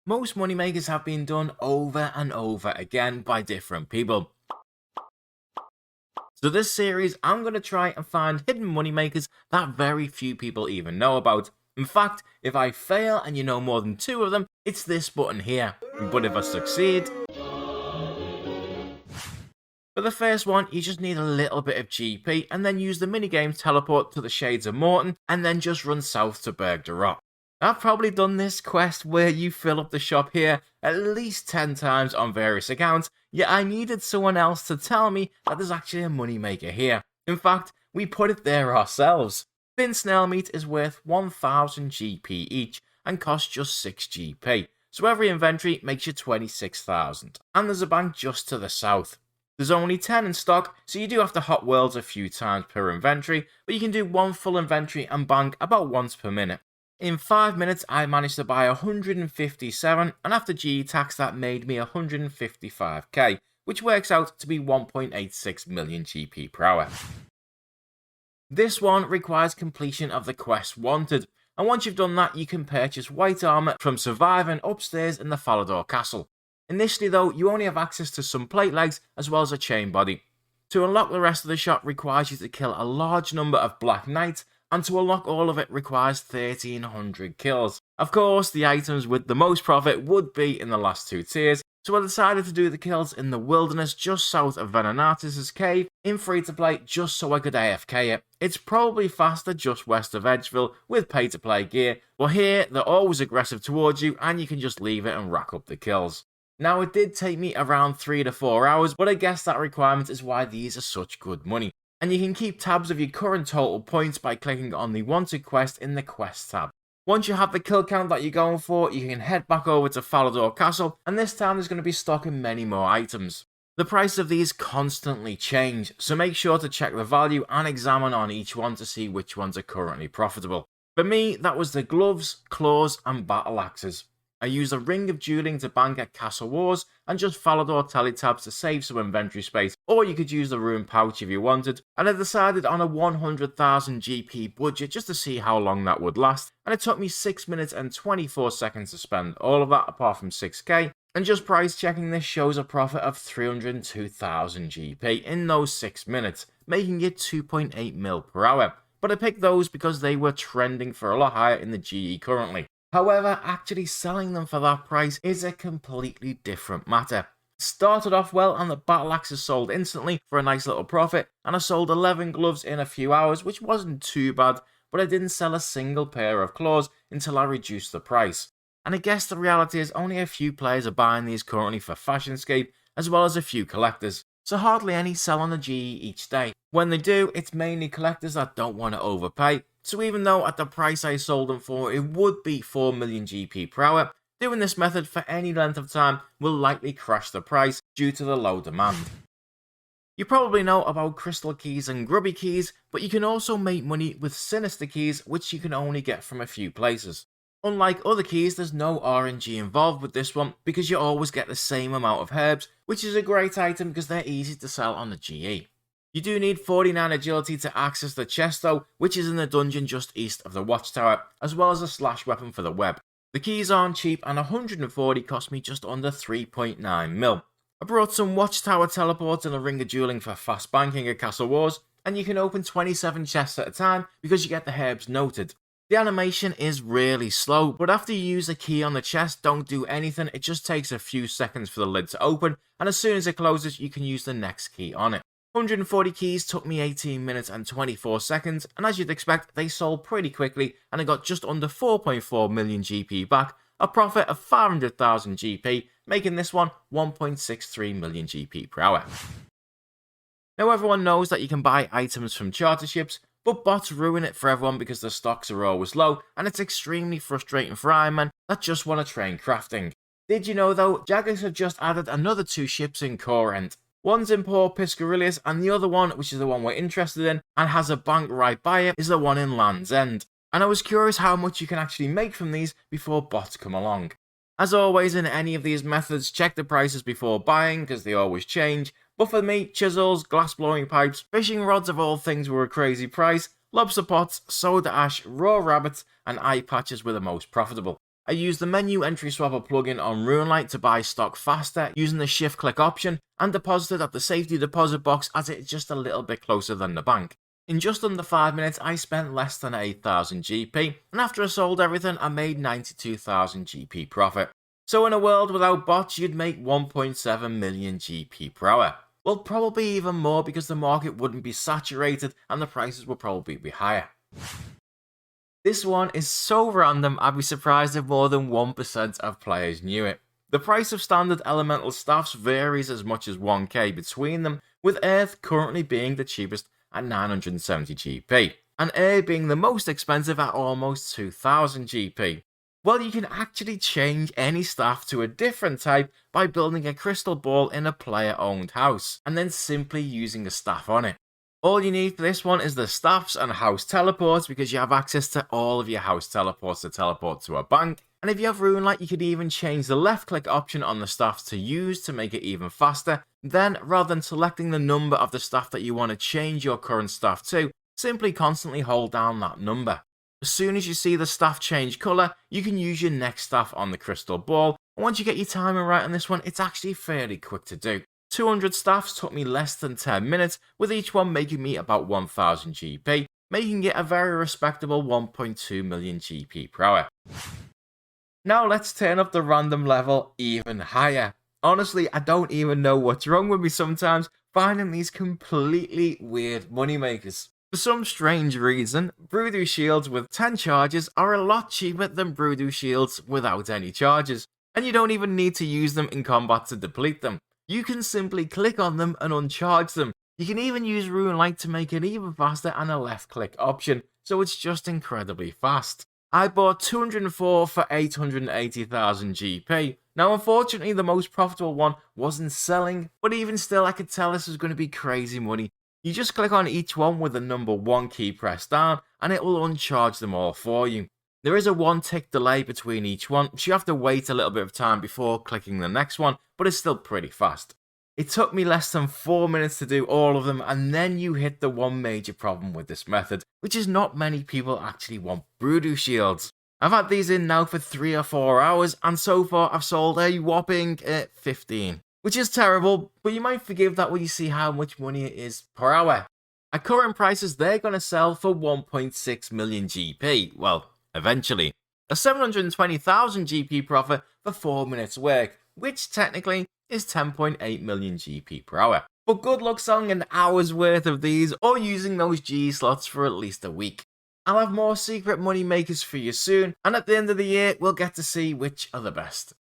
most moneymakers have been done over and over again by different people. So this series, I'm going to try and find hidden moneymakers that very few people even know about. In fact, if I fail and you know more than 2 of them, it's this button here. But if I succeed... For the first one, you just need a little bit of GP and then use the minigame teleport to the Shades of Morton and then just run south to Berg de Rot. I've probably done this quest where you fill up the shop here at least 10 times on various accounts, yet I needed someone else to tell me that there's actually a moneymaker here. In fact, we put it there ourselves. Thin snail meat is worth 1000 GP each and costs just 6 GP, so every inventory makes you 26,000. And there's a bank just to the south. There's only 10 in stock, so you do have to hot worlds a few times per inventory, but you can do 1 full inventory and bank about once per minute. In 5 minutes, I managed to buy 157, and after GE tax that made me 155k, which works out to be 1.86 million GP per hour. This one requires completion of the quest wanted, and once you've done that, you can purchase white armor from surviving upstairs in the Falador castle. Initially though, you only have access to some plate legs as well as a chain body. To unlock the rest of the shop requires you to kill a large number of Black Knights, and to unlock all of it requires 1300 kills. Of course, the items with the most profit would be in the last 2 tiers, so I decided to do the kills in the wilderness just south of Venenatis' cave in free-to-play just so I could AFK it. It's probably faster just west of Edgeville with pay-to-play gear, but here they're always aggressive towards you and you can just leave it and rack up the kills. Now it did take me around 3 to 4 hours, but I guess that requirement is why these are such good money. And you can keep tabs of your current total points by clicking on the wanted quest in the quest tab. Once you have the kill count that you're going for, you can head back over to Falador Castle, and this time there's going to be stocking many more items. The price of these constantly change, so make sure to check the value and examine on each one to see which ones are currently profitable. For me, that was the gloves, claws and battle axes. I used a ring of dueling to bank at Castle Wars and just Falador teletabs to save some inventory space, or you could use the rune pouch if you wanted, and I decided on a 100,000 GP budget just to see how long that would last, and it took me 6 minutes and 24 seconds to spend all of that apart from 6k, and just price checking this shows a profit of 302,000 GP in those 6 minutes, making it 2.8 mil per hour, but I picked those because they were trending for a lot higher in the GE currently. However, actually selling them for that price is a completely different matter. Started off well and the battle axes sold instantly for a nice little profit, and I sold 11 gloves in a few hours, which wasn't too bad, but I didn't sell a single pair of claws until I reduced the price. And I guess the reality is only a few players are buying these currently for Fashionscape, as well as a few collectors, so hardly any sell on the GE each day. When they do, it's mainly collectors that don't want to overpay. So even though at the price I sold them for it would be 4 million GP per hour, doing this method for any length of time will likely crash the price due to the low demand. You probably know about crystal keys and grubby keys, but you can also make money with sinister keys, which you can only get from a few places. Unlike other keys, there's no RNG involved with this one because you always get the same amount of herbs, which is a great item because they're easy to sell on the GE. You do need 49 agility to access the chest though, which is in the dungeon just east of the watchtower, as well as a slash weapon for the web. The keys aren't cheap and 140 cost me just under 3.9 mil. I brought some watchtower teleports and a ring of dueling for fast banking at Castle Wars, and you can open 27 chests at a time because you get the herbs noted. The animation is really slow, but after you use a key on the chest, don't do anything, it just takes a few seconds for the lid to open, and as soon as it closes you can use the next key on it. 140 keys took me 18 minutes and 24 seconds, and as you'd expect, they sold pretty quickly, and I got just under 4.4 million GP back, a profit of 500,000 GP, making this one 1.63 million GP per hour. Now everyone knows that you can buy items from charter ships, but bots ruin it for everyone because the stocks are always low, and it's extremely frustrating for Iron Men that just want to train crafting. Did you know though, Jaggers have just added another 2 ships in Corent. One's in Port Piscarillius, and the other one, which is the one we're interested in, and has a bank right by it, is the one in Land's End. And I was curious how much you can actually make from these before bots come along. As always in any of these methods, check the prices before buying, because they always change. But for me, chisels, glass blowing pipes, fishing rods of all things were a crazy price, lobster pots, soda ash, raw rabbits, and eye patches were the most profitable. I used the menu entry swapper plugin on RuneLite to buy stock faster using the shift click option, and deposited at the safety deposit box as it's just a little bit closer than the bank. In just under 5 minutes I spent less than 8,000 GP, and after I sold everything I made 92,000 GP profit. So in a world without bots you'd make 1.7 million GP per hour. Well, probably even more because the market wouldn't be saturated and the prices would probably be higher. This one is so random I'd be surprised if more than 1% of players knew it. The price of standard elemental staffs varies as much as 1k between them, with Earth currently being the cheapest at 970 GP, and Air being the most expensive at almost 2000 GP. Well, you can actually change any staff to a different type by building a crystal ball in a player-owned house, and then simply using a staff on it. All you need for this one is the staffs and house teleports, because you have access to all of your house teleports to teleport to a bank. And if you have RuneLite, you could even change the left click option on the staff to use to make it even faster. Then, rather than selecting the number of the staff that you want to change your current staff to, simply constantly hold down that number. As soon as you see the staff change colour, you can use your next staff on the crystal ball. And once you get your timing right on this one, it's actually fairly quick to do. 200 staffs took me less than 10 minutes, with each one making me about 1000 GP, making it a very respectable 1.2 million GP per hour. Now let's turn up the random level even higher. Honestly, I don't even know what's wrong with me sometimes, finding these completely weird moneymakers. For some strange reason, Broodoo shields with 10 charges are a lot cheaper than Broodoo shields without any charges, and you don't even need to use them in combat to deplete them. You can simply click on them and uncharge them. You can even use RuneLite to make it even faster and a left click option, so it's just incredibly fast. I bought 204 for 880,000 GP. Now unfortunately the most profitable one wasn't selling, but even still I could tell this was going to be crazy money. You just click on each one with the number 1 key pressed down and it will uncharge them all for you. There is a 1 tick delay between each one, so you have to wait a little bit of time before clicking the next one, but it's still pretty fast. It took me less than 4 minutes to do all of them, and then you hit the one major problem with this method, which is not many people actually want Broodoo shields. I've had these in now for 3 or 4 hours, and so far I've sold a whopping 15. Which is terrible, but you might forgive that when you see how much money it is per hour. At current prices, they're going to sell for 1.6 million GP, well, eventually. A 720,000 GP profit for 4 minutes work, which technically is 10.8 million GP per hour. But good luck selling an hour's worth of these or using those G slots for at least a week. I'll have more secret money makers for you soon, and at the end of the year, we'll get to see which are the best.